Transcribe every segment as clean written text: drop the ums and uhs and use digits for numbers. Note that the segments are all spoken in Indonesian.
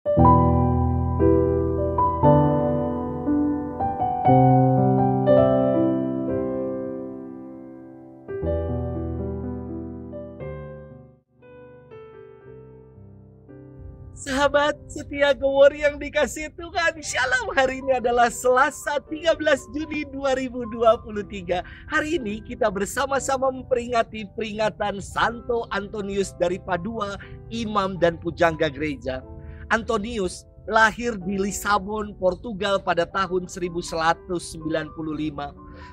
Sahabat setia Gowori yang dikasihi Tuhan, Shalom. Hari ini adalah Selasa 13 Juni 2023. Hari ini kita bersama-sama memperingati peringatan Santo Antonius dari Padua, imam dan pujangga gereja. Antonius lahir di Lisabon, Portugal pada tahun 1195.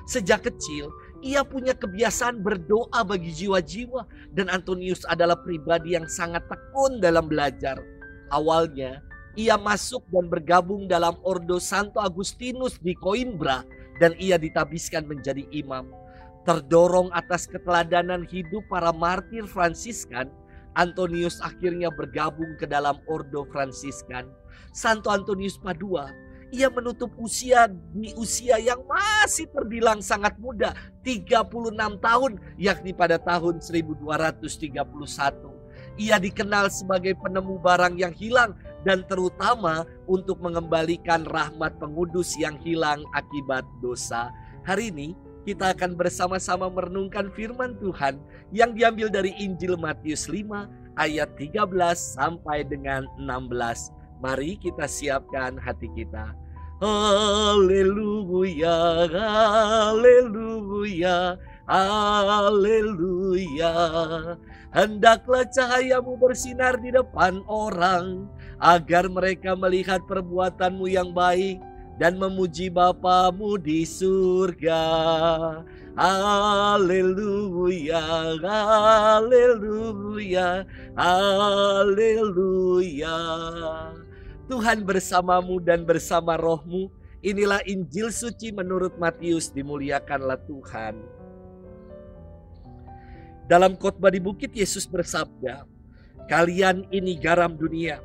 Sejak kecil, ia punya kebiasaan berdoa bagi jiwa-jiwa dan Antonius adalah pribadi yang sangat tekun dalam belajar. Awalnya, ia masuk dan bergabung dalam Ordo Santo Agustinus di Coimbra dan ia ditabiskan menjadi imam. Terdorong atas keteladanan hidup para martir Fransiskan, Antonius akhirnya bergabung ke dalam Ordo Fransiskan. Santo Antonius Padua, ia menutup usia di usia yang masih terbilang sangat muda, 36 tahun, yakni pada tahun 1231. Ia dikenal sebagai penemu barang yang hilang dan terutama untuk mengembalikan rahmat pengudus yang hilang akibat dosa. Hari ini kita akan bersama-sama merenungkan firman Tuhan yang diambil dari Injil Matius 5 ayat 13 sampai dengan 16. Mari kita siapkan hati kita. Haleluya, haleluya, haleluya. Hendaklah cahayamu bersinar di depan orang, agar mereka melihat perbuatanmu yang baik dan memuji Bapamu di surga. Haleluya, haleluya, haleluya. Tuhan bersamamu dan bersama rohmu. Inilah Injil suci menurut Matius, dimuliakanlah Tuhan. Dalam khotbah di bukit Yesus bersabda, "Kalian ini garam dunia.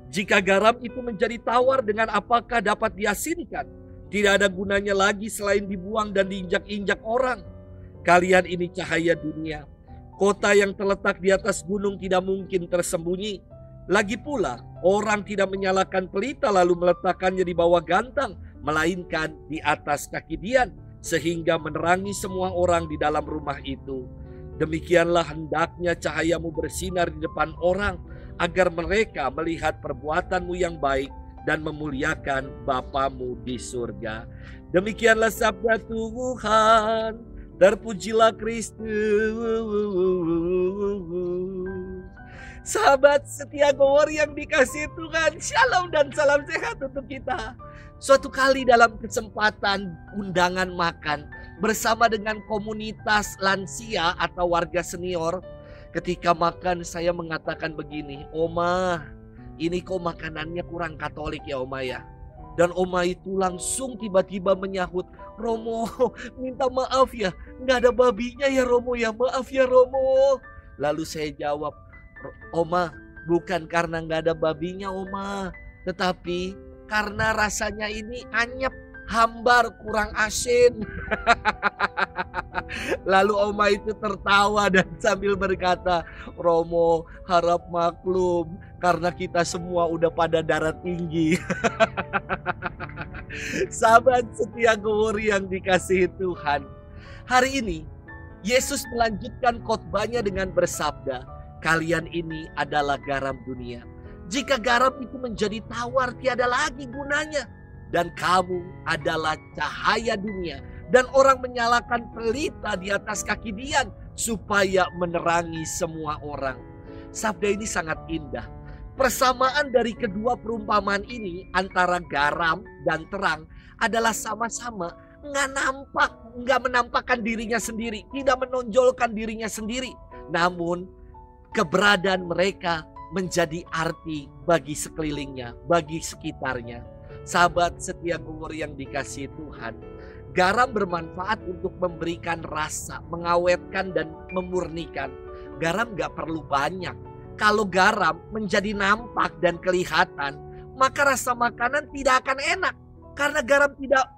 Jika garam itu menjadi tawar, dengan apakah dapat diasinkan? Tidak ada gunanya lagi selain dibuang dan diinjak-injak orang. Kalian ini cahaya dunia. Kota yang terletak di atas gunung tidak mungkin tersembunyi. Lagi pula, orang tidak menyalakan pelita lalu meletakkannya di bawah gantang, melainkan di atas kaki dian, sehingga menerangi semua orang di dalam rumah itu. Demikianlah hendaknya cahayamu bersinar di depan orang, agar mereka melihat perbuatanmu yang baik dan memuliakan Bapamu di surga." Demikianlah sabda Tuhan. Terpujilah Kristus. Sahabat setia Gowori yang dikasihi Tuhan, Shalom dan salam sehat untuk kita. Suatu kali dalam kesempatan undangan makan bersama dengan komunitas lansia atau warga senior, ketika makan saya mengatakan begini, "Oma, ini kok makanannya kurang Katolik ya Oma ya?" Dan Oma itu langsung tiba-tiba menyahut, "Romo, minta maaf ya, nggak ada babinya ya Romo ya, maaf ya Romo." Lalu saya jawab, "Oma, bukan karena nggak ada babinya Oma, tetapi karena rasanya ini anyep, hambar, kurang asin." Lalu Oma itu tertawa dan sambil berkata, "Romo, harap maklum karena kita semua udah pada darah tinggi." Sahabat setia Gowori yang dikasihi Tuhan, hari ini Yesus melanjutkan khotbahnya dengan bersabda, "Kalian ini adalah garam dunia. Jika garam itu menjadi tawar, tiada lagi gunanya. Dan kamu adalah cahaya dunia. Dan orang menyalakan pelita di atas kaki dian, supaya menerangi semua orang." Sabda ini sangat indah. Persamaan dari kedua perumpamaan ini antara garam dan terang adalah sama-sama nggak menampakkan dirinya sendiri, tidak menonjolkan dirinya sendiri. Namun keberadaan mereka menjadi arti bagi sekelilingnya, bagi sekitarnya. Sahabat setia Gowori yang dikasihi Tuhan, garam bermanfaat untuk memberikan rasa, mengawetkan dan memurnikan. Garam gak perlu banyak. Kalau garam menjadi nampak dan kelihatan, maka rasa makanan tidak akan enak. Karena garam tidak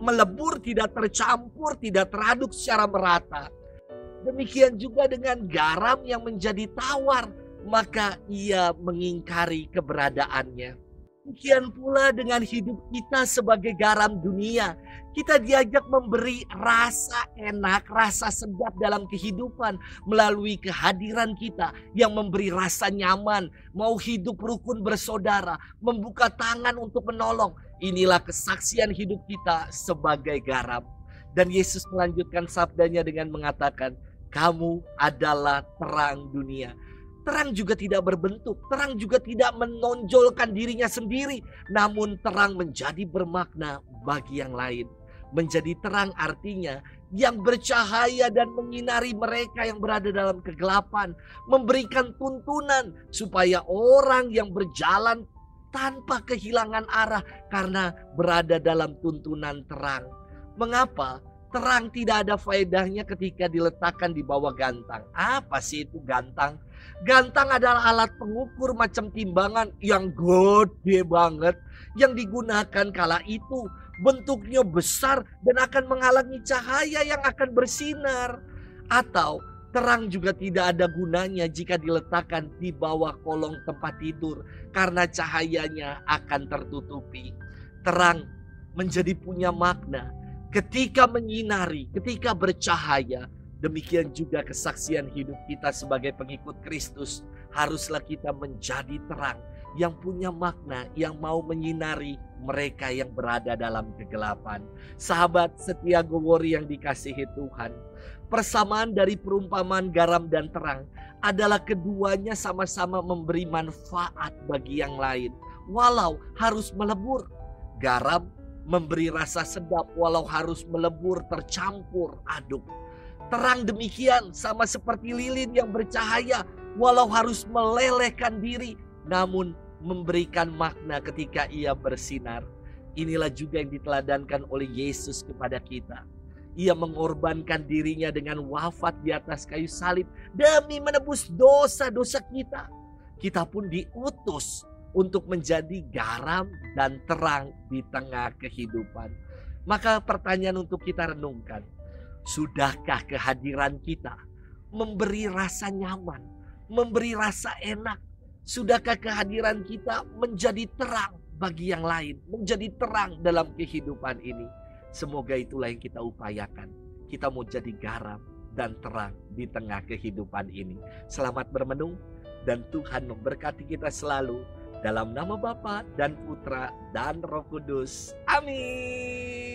melebur, tidak tercampur, tidak teraduk secara merata. Demikian juga dengan garam yang menjadi tawar, maka ia mengingkari keberadaannya. Demikian pula dengan hidup kita sebagai garam dunia. Kita diajak memberi rasa enak, rasa sedap dalam kehidupan melalui kehadiran kita yang memberi rasa nyaman, mau hidup rukun bersaudara, membuka tangan untuk menolong. Inilah kesaksian hidup kita sebagai garam. Dan Yesus melanjutkan sabdanya dengan mengatakan, kamu adalah terang dunia. Terang juga tidak berbentuk, terang juga tidak menonjolkan dirinya sendiri, namun terang menjadi bermakna bagi yang lain. Menjadi terang artinya yang bercahaya dan menyinari mereka yang berada dalam kegelapan, memberikan tuntunan supaya orang yang berjalan tanpa kehilangan arah karena berada dalam tuntunan terang. Mengapa? Terang tidak ada faedahnya ketika diletakkan di bawah gantang. Apa sih itu gantang? Gantang adalah alat pengukur macam timbangan yang gede banget yang digunakan kala itu. Bentuknya besar dan akan menghalangi cahaya yang akan bersinar. Atau terang juga tidak ada gunanya jika diletakkan di bawah kolong tempat tidur karena cahayanya akan tertutupi. Terang menjadi punya makna ketika menyinari, ketika bercahaya. Demikian juga kesaksian hidup kita sebagai pengikut Kristus. Haruslah kita menjadi terang yang punya makna, yang mau menyinari mereka yang berada dalam kegelapan. Sahabat setia Gowori yang dikasihi Tuhan, persamaan dari perumpamaan garam dan terang adalah keduanya sama-sama memberi manfaat bagi yang lain, walau harus melebur. Garam memberi rasa sedap walau harus melebur, tercampur aduk. Terang demikian sama seperti lilin yang bercahaya walau harus melelehkan diri, namun memberikan makna ketika ia bersinar. Inilah juga yang diteladankan oleh Yesus kepada kita. Ia mengorbankan dirinya dengan wafat di atas kayu salib demi menebus dosa-dosa kita. Kita pun diutus untuk menjadi garam dan terang di tengah kehidupan. Maka pertanyaan untuk kita renungkan, sudahkah kehadiran kita memberi rasa nyaman, memberi rasa enak? Sudahkah kehadiran kita menjadi terang bagi yang lain, menjadi terang dalam kehidupan ini? Semoga itulah yang kita upayakan. Kita mau jadi garam dan terang di tengah kehidupan ini. Selamat bermenung dan Tuhan memberkati kita selalu. Dalam nama Bapa dan Putra dan Roh Kudus. Amin.